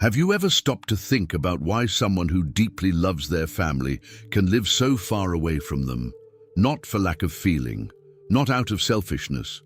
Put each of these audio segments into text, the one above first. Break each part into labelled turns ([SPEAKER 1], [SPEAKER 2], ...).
[SPEAKER 1] Have you ever stopped to think about why someone who deeply loves their family can live so far away from them? Not for lack of feeling, not out of selfishness,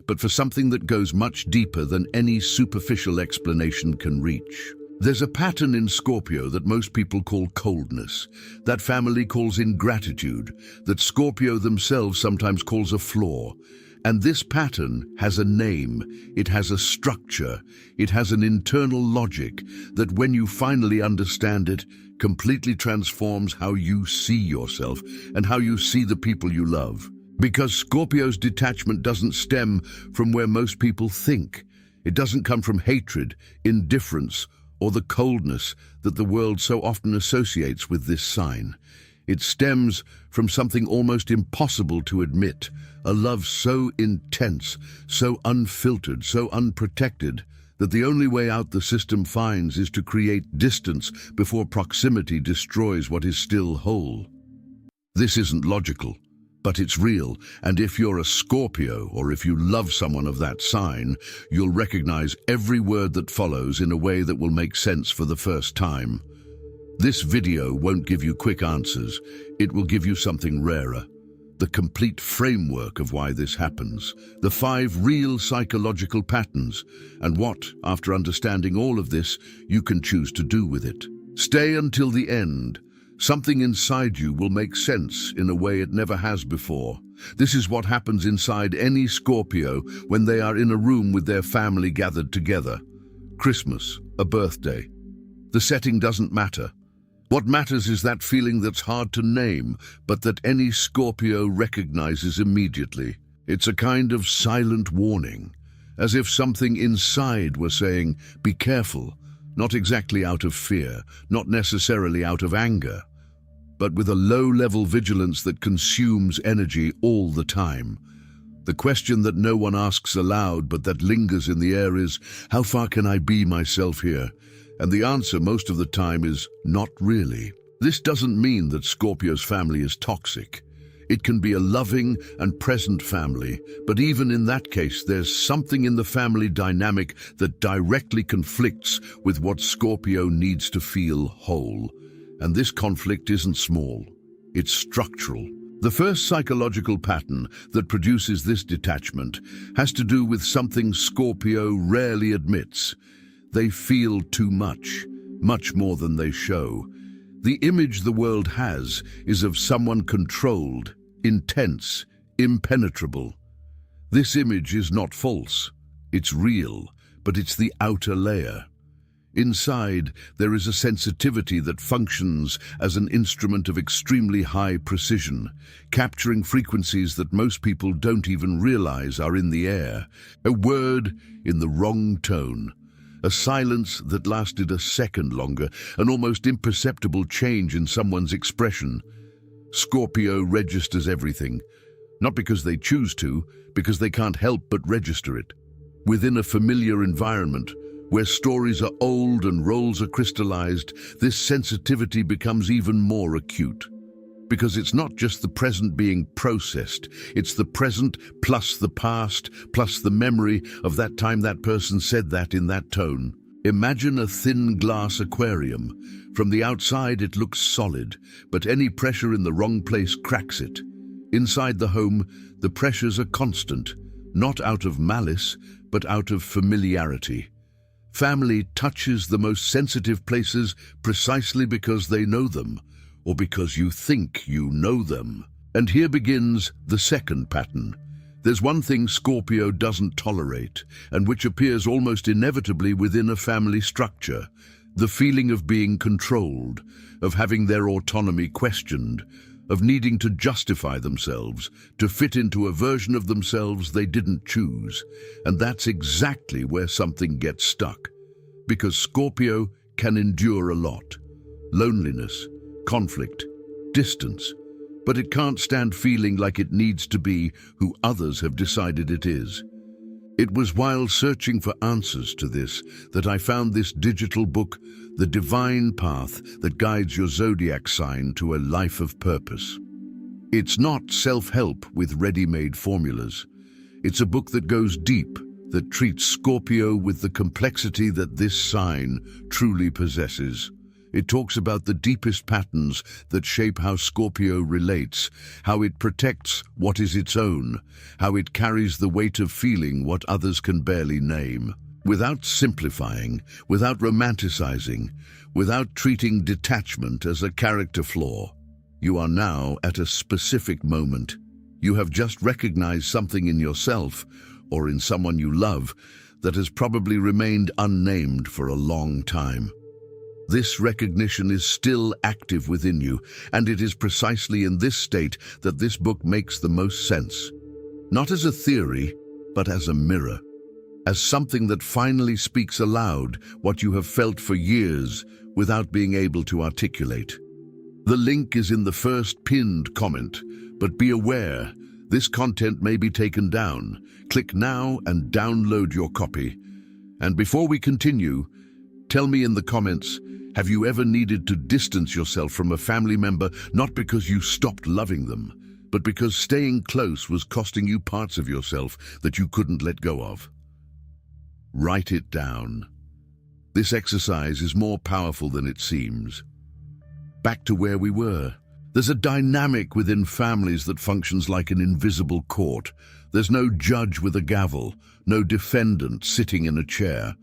[SPEAKER 1] but for something that goes much deeper than any superficial explanation can reach. There's a pattern in Scorpio that most people call coldness, that family calls ingratitude, that Scorpio themselves sometimes calls a flaw. And this pattern has a name, it has a structure, it has an internal logic that when you finally understand it, completely transforms how you see yourself and how you see the people you love. Because Scorpio's detachment doesn't stem from where most people think. It doesn't come from hatred, indifference, or the coldness that the world so often associates with this sign. It stems from something almost impossible to admit, a love so intense, so unfiltered, so unprotected, that the only way out the system finds is to create distance before proximity destroys what is still whole. This isn't logical, but it's real, and if you're a Scorpio, or if you love someone of that sign, you'll recognize every word that follows in a way that will make sense for the first time. This video won't give you quick answers, it will give you something rarer. The complete framework of why this happens, the 5 real psychological patterns, and what, after understanding all of this, you can choose to do with it. Stay until the end. Something inside you will make sense in a way it never has before. This is what happens inside any Scorpio when they are in a room with their family gathered together. Christmas, a birthday. The setting doesn't matter. What matters is that feeling that's hard to name, but that any Scorpio recognizes immediately. It's a kind of silent warning, as if something inside were saying, "Be careful," not exactly out of fear, not necessarily out of anger, but with a low-level vigilance that consumes energy all the time. The question that no one asks aloud but that lingers in the air is, how far can I be myself here? And the answer most of the time is, not really. This doesn't mean that Scorpio's family is toxic. It can be a loving and present family, but even in that case, there's something in the family dynamic that directly conflicts with what Scorpio needs to feel whole. And this conflict isn't small, it's structural. The first psychological pattern that produces this detachment has to do with something Scorpio rarely admits. They feel too much, much more than they show. The image the world has is of someone controlled, intense, impenetrable. This image is not false. It's real, but it's the outer layer. Inside, there is a sensitivity that functions as an instrument of extremely high precision, capturing frequencies that most people don't even realize are in the air. A word in the wrong tone. A silence that lasted a second longer, an almost imperceptible change in someone's expression. Scorpio registers everything, not because they choose to, because they can't help but register it. Within a familiar environment, where stories are old and roles are crystallized, this sensitivity becomes even more acute. Because it's not just the present being processed, it's the present plus the past, plus the memory of that time that person said that in that tone. Imagine a thin glass aquarium. From the outside it looks solid, but any pressure in the wrong place cracks it. Inside the home, the pressures are constant, not out of malice, but out of familiarity. Family touches the most sensitive places precisely because they know them, or because you think you know them. And here begins the second pattern. There's one thing Scorpio doesn't tolerate, and which appears almost inevitably within a family structure: the feeling of being controlled, of having their autonomy questioned, of needing to justify themselves, to fit into a version of themselves they didn't choose. And that's exactly where something gets stuck. Because Scorpio can endure a lot. Loneliness, conflict, distance, but it can't stand feeling like it needs to be who others have decided it is. It was while searching for answers to this that I found this digital book, The Divine Path That Guides Your Zodiac Sign to a Life of Purpose. It's not self-help with ready-made formulas. It's a book that goes deep, that treats Scorpio with the complexity that this sign truly possesses. It talks about the deepest patterns that shape how Scorpio relates, how it protects what is its own, how it carries the weight of feeling what others can barely name. Without simplifying, without romanticizing, without treating detachment as a character flaw, you are now at a specific moment. You have just recognized something in yourself, or in someone you love, that has probably remained unnamed for a long time. This recognition is still active within you, and it is precisely in this state that this book makes the most sense. Not as a theory, but as a mirror. As something that finally speaks aloud what you have felt for years without being able to articulate. The link is in the first pinned comment, but be aware, this content may be taken down. Click now and download your copy. And before we continue, tell me in the comments, have you ever needed to distance yourself from a family member not because you stopped loving them, but because staying close was costing you parts of yourself that you couldn't let go of? Write it down. This exercise is more powerful than it seems. Back to where we were. There's a dynamic within families that functions like an invisible court. There's no judge with a gavel, no defendant sitting in a chair,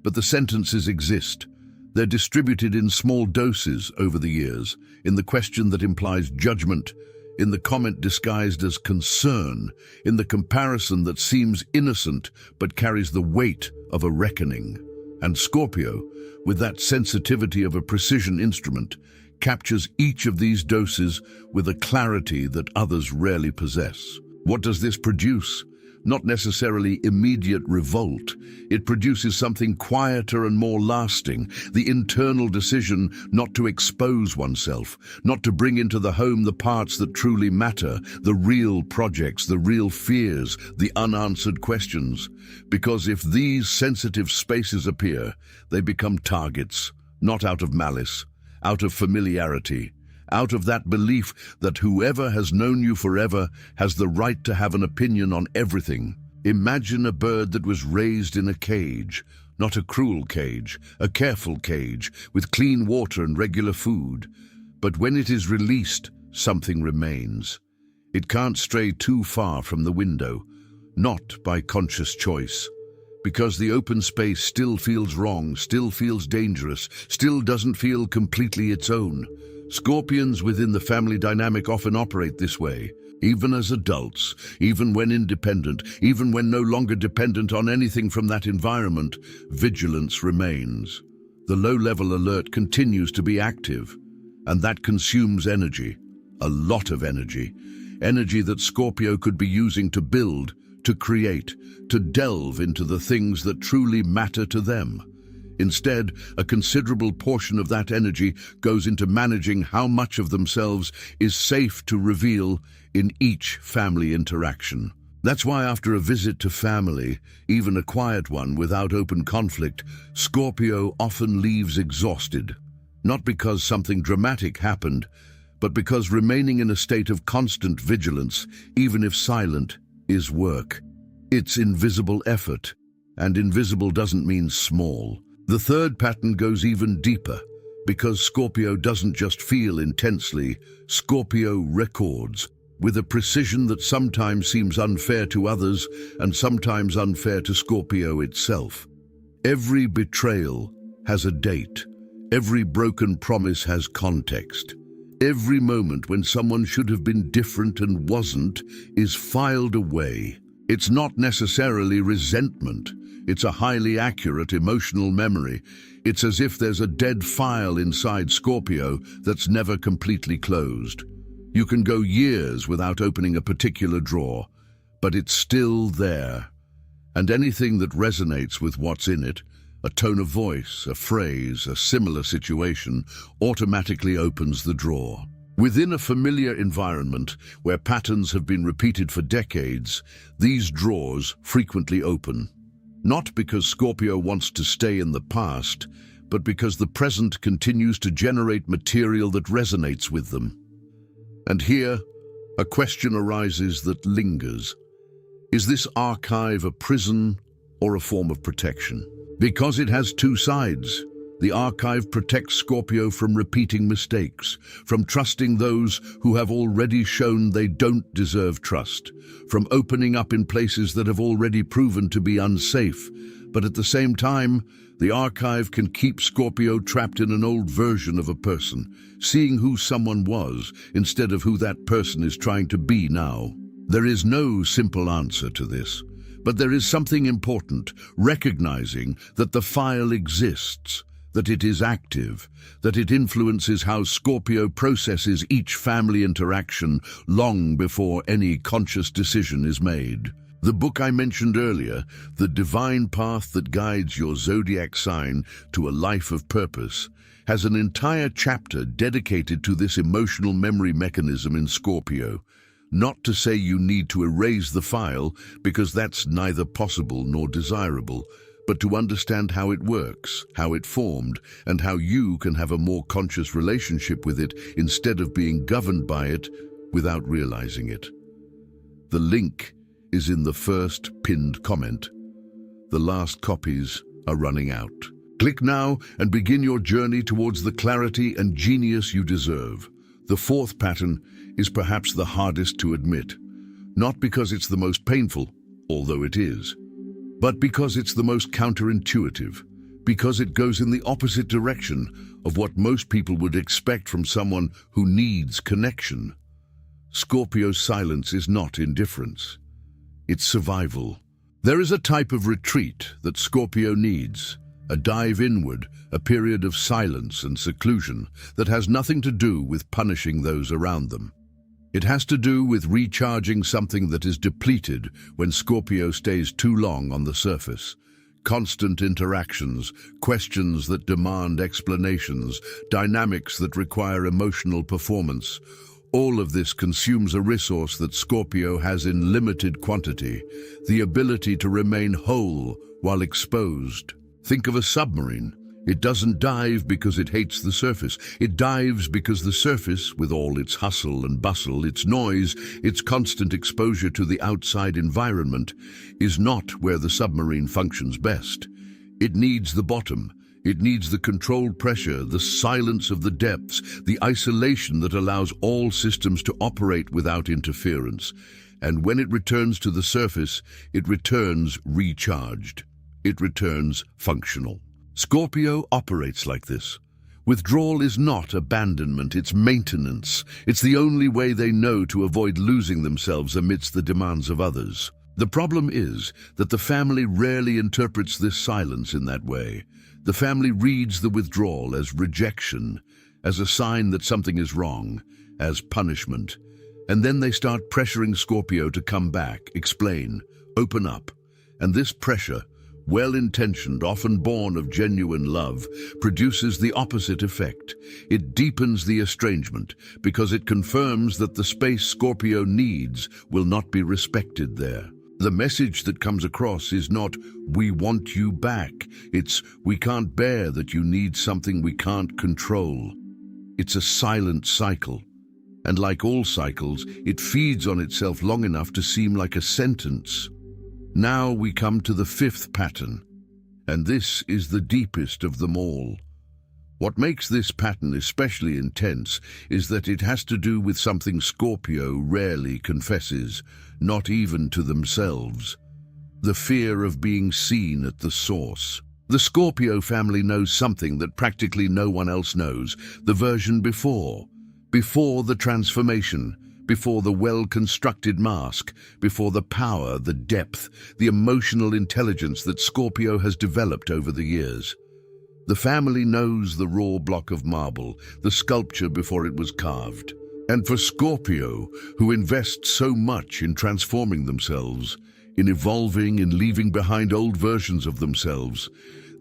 [SPEAKER 1] but the sentences exist. They're distributed in small doses over the years, in the question that implies judgment, in the comment disguised as concern, in the comparison that seems innocent but carries the weight of a reckoning. And Scorpio, with that sensitivity of a precision instrument, captures each of these doses with a clarity that others rarely possess. What does this produce? Not necessarily immediate revolt. It produces something quieter and more lasting, the internal decision not to expose oneself, not to bring into the home the parts that truly matter, the real projects, the real fears, the unanswered questions. Because if these sensitive spaces appear, they become targets, not out of malice, out of familiarity, out of that belief that whoever has known you forever has the right to have an opinion on everything. Imagine a bird that was raised in a cage, not a cruel cage, a careful cage, with clean water and regular food. But when it is released, something remains. It can't stray too far from the window, not by conscious choice. Because the open space still feels wrong, still feels dangerous, still doesn't feel completely its own. Scorpions within the family dynamic often operate this way, even as adults, even when independent, even when no longer dependent on anything from that environment. Vigilance remains. The low-level alert continues to be active, and that consumes energy, a lot of energy that Scorpio could be using to build, to create, to delve into the things that truly matter to them. Instead, a considerable portion of that energy goes into managing how much of themselves is safe to reveal in each family interaction. That's why after a visit to family, even a quiet one without open conflict, Scorpio often leaves exhausted. Not because something dramatic happened, but because remaining in a state of constant vigilance, even if silent, is work. It's invisible effort, and invisible doesn't mean small. The third pattern goes even deeper, because Scorpio doesn't just feel intensely, Scorpio records, with a precision that sometimes seems unfair to others and sometimes unfair to Scorpio itself. Every betrayal has a date. Every broken promise has context. Every moment when someone should have been different and wasn't is filed away. It's not necessarily resentment. It's a highly accurate emotional memory. It's as if there's a dead file inside Scorpio that's never completely closed. You can go years without opening a particular drawer, but it's still there. And anything that resonates with what's in it, a tone of voice, a phrase, a similar situation, automatically opens the drawer. Within a familiar environment where patterns have been repeated for decades, these drawers frequently open. Not because Scorpio wants to stay in the past, but because the present continues to generate material that resonates with them. And here, a question arises that lingers. Is this archive a prison or a form of protection. Because it has two sides. The archive protects Scorpio from repeating mistakes, from trusting those who have already shown they don't deserve trust, from opening up in places that have already proven to be unsafe. But at the same time, the archive can keep Scorpio trapped in an old version of a person, seeing who someone was instead of who that person is trying to be now. There is no simple answer to this, but there is something important, recognizing that the file exists, that it is active, that it influences how Scorpio processes each family interaction long before any conscious decision is made. The book I mentioned earlier, The Divine Path That Guides Your Zodiac Sign to a Life of Purpose, has an entire chapter dedicated to this emotional memory mechanism in Scorpio. Not to say you need to erase the file, because that's neither possible nor desirable, but to understand how it works, how it formed, and how you can have a more conscious relationship with it instead of being governed by it without realizing it. The link is in the first pinned comment. The last copies are running out. Click now and begin your journey towards the clarity and genius you deserve. The fourth pattern is perhaps the hardest to admit, not because it's the most painful, although it is, but because it's the most counterintuitive, because it goes in the opposite direction of what most people would expect from someone who needs connection. Scorpio's silence is not indifference. It's survival. There is a type of retreat that Scorpio needs, a dive inward, a period of silence and seclusion that has nothing to do with punishing those around them. It has to do with recharging something that is depleted when Scorpio stays too long on the surface. Constant interactions, questions that demand explanations, dynamics that require emotional performance. All of this consumes a resource that Scorpio has in limited quantity, the ability to remain whole while exposed. Think of a submarine. It doesn't dive because it hates the surface. It dives because the surface, with all its hustle and bustle, its noise, its constant exposure to the outside environment, is not where the submarine functions best. It needs the bottom. It needs the controlled pressure, the silence of the depths, the isolation that allows all systems to operate without interference. And when it returns to the surface, it returns recharged. It returns functional. Scorpio operates like this. Withdrawal is not abandonment, it's maintenance. It's the only way they know to avoid losing themselves amidst the demands of others. The problem is that the family rarely interprets this silence in that way. The family reads the withdrawal as rejection, as a sign that something is wrong, as punishment. And then they start pressuring Scorpio to come back, explain, open up. And this pressure, well-intentioned, often born of genuine love, produces the opposite effect. It deepens the estrangement because it confirms that the space Scorpio needs will not be respected there. The message that comes across is not, "We want you back." It's, "We can't bear that you need something we can't control." It's a silent cycle. And like all cycles, it feeds on itself long enough to seem like a sentence. Now we come to the fifth pattern, and this is the deepest of them all. What makes this pattern especially intense is that it has to do with something Scorpio rarely confesses, not even to themselves: the fear of being seen at the source. The Scorpio family knows something that practically no one else knows, the version before the transformation, before the well-constructed mask, before the power, the depth, the emotional intelligence that Scorpio has developed over the years. The family knows the raw block of marble, the sculpture before it was carved. And for Scorpio, who invests so much in transforming themselves, in evolving, in leaving behind old versions of themselves,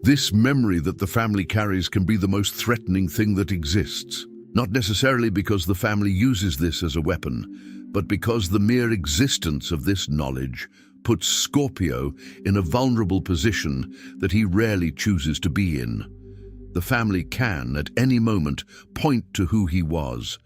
[SPEAKER 1] this memory that the family carries can be the most threatening thing that exists. Not necessarily because the family uses this as a weapon, but because the mere existence of this knowledge puts Scorpio in a vulnerable position that he rarely chooses to be in. The family can, at any moment, point to who he was.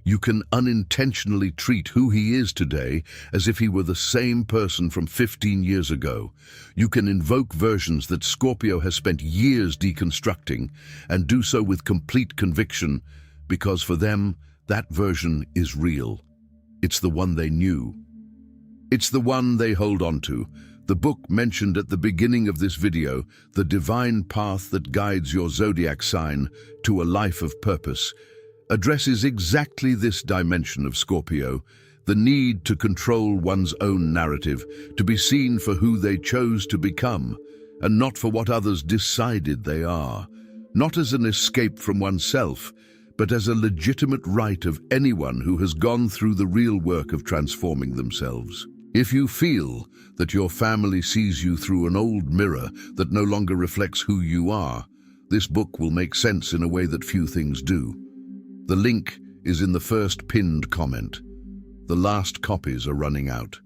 [SPEAKER 1] You can unintentionally treat who he is today as if he were the same person from 15 years ago. You can invoke versions that Scorpio has spent years deconstructing and do so with complete conviction because for them, that version is real. It's the one they knew. It's the one they hold on to. The book mentioned at the beginning of this video, The Divine Path That Guides Your Zodiac Sign to a Life of Purpose, addresses exactly this dimension of Scorpio, the need to control one's own narrative, to be seen for who they chose to become, and not for what others decided they are, not as an escape from oneself, but as a legitimate right of anyone who has gone through the real work of transforming themselves. If you feel that your family sees you through an old mirror that no longer reflects who you are, this book will make sense in a way that few things do. The link is in the first pinned comment. The last copies are running out.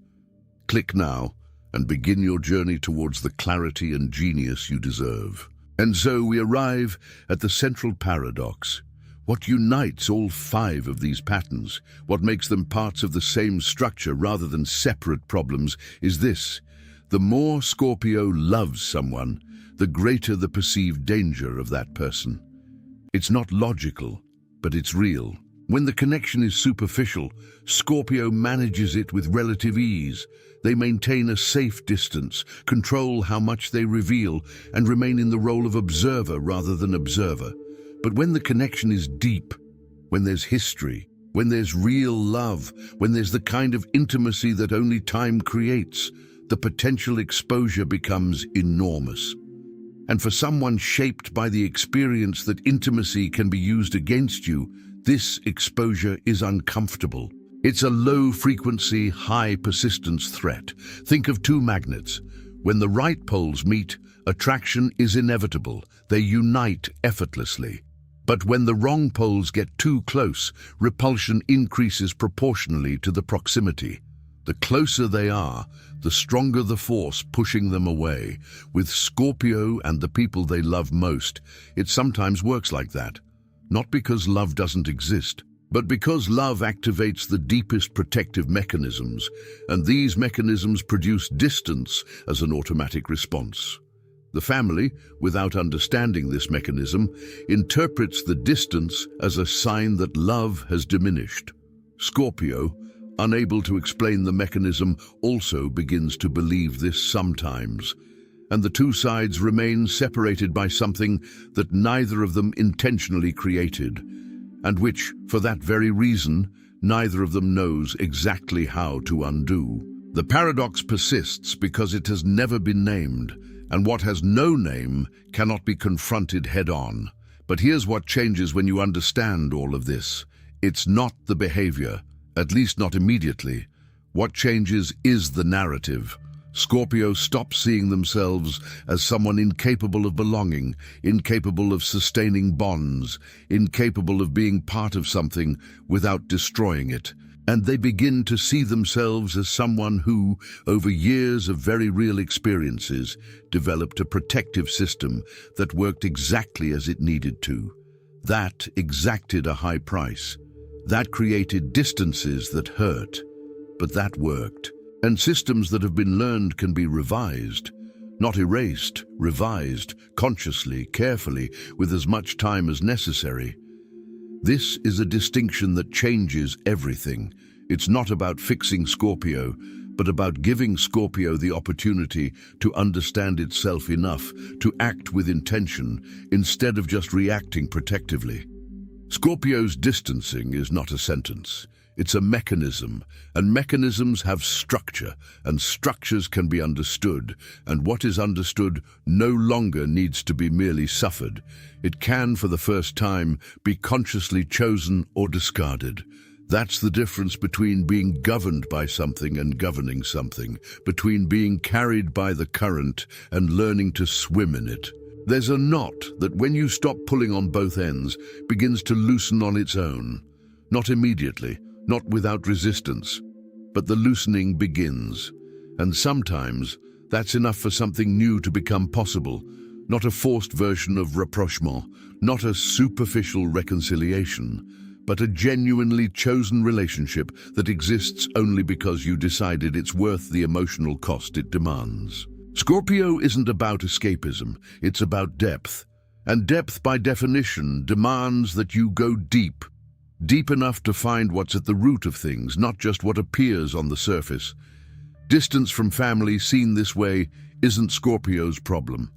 [SPEAKER 1] Click now and begin your journey towards the clarity and genius you deserve. And so we arrive at the central paradox. What unites all 5 of these patterns, what makes them parts of the same structure rather than separate problems, is this: the more Scorpio loves someone, the greater the perceived danger of that person. It's not logical, but it's real. When the connection is superficial, Scorpio manages it with relative ease. They maintain a safe distance, control how much they reveal, and remain in the role of observer rather than observer. But when the connection is deep, when there's history, when there's real love, when there's the kind of intimacy that only time creates, the potential exposure becomes enormous. And for someone shaped by the experience that intimacy can be used against you, this exposure is uncomfortable. It's a low-frequency, high-persistence threat. Think of 2 magnets. When the right poles meet, attraction is inevitable. They unite effortlessly. But when the wrong poles get too close, repulsion increases proportionally to the proximity. The closer they are, the stronger the force pushing them away. With Scorpio and the people they love most, it sometimes works like that. Not because love doesn't exist, but because love activates the deepest protective mechanisms, and these mechanisms produce distance as an automatic response. The family, without understanding this mechanism, interprets the distance as a sign that love has diminished. Scorpio, unable to explain the mechanism, also begins to believe this sometimes, and the 2 sides remain separated by something that neither of them intentionally created, and which, for that very reason, neither of them knows exactly how to undo. The paradox persists because it has never been named, and what has no name cannot be confronted head-on. But here's what changes when you understand all of this. It's not the behavior, at least not immediately. What changes is the narrative. Scorpio stops seeing themselves as someone incapable of belonging, incapable of sustaining bonds, incapable of being part of something without destroying it. And they begin to see themselves as someone who, over years of very real experiences, developed a protective system that worked exactly as it needed to. That exacted a high price. That created distances that hurt. But that worked. And systems that have been learned can be revised. Not erased, revised, consciously, carefully, with as much time as necessary. This is a distinction that changes everything. It's not about fixing Scorpio, but about giving Scorpio the opportunity to understand itself enough to act with intention instead of just reacting protectively. Scorpio's distancing is not a sentence. It's a mechanism, and mechanisms have structure, and structures can be understood, and what is understood no longer needs to be merely suffered. It can, for the first time, be consciously chosen or discarded. That's the difference between being governed by something and governing something, between being carried by the current and learning to swim in it. There's a knot that, when you stop pulling on both ends, begins to loosen on its own. Not immediately, not without resistance, but the loosening begins. And sometimes that's enough for something new to become possible, not a forced version of rapprochement, not a superficial reconciliation, but a genuinely chosen relationship that exists only because you decided it's worth the emotional cost it demands. Scorpio isn't about escapism, it's about depth. And depth, by definition, demands that you go deep. Deep enough to find what's at the root of things, not just what appears on the surface. Distance from family seen this way isn't Scorpio's problem.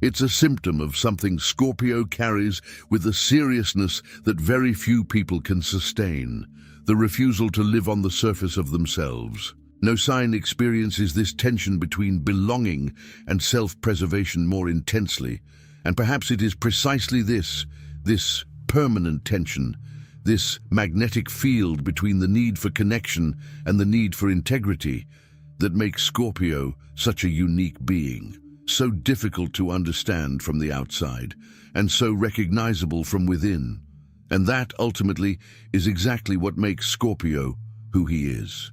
[SPEAKER 1] It's a symptom of something Scorpio carries with a seriousness that very few people can sustain, the refusal to live on the surface of themselves. No sign experiences this tension between belonging and self-preservation more intensely, and perhaps it is precisely this permanent tension, this magnetic field between the need for connection and the need for integrity, that makes Scorpio such a unique being, so difficult to understand from the outside, and so recognizable from within. And that, ultimately, is exactly what makes Scorpio who he is.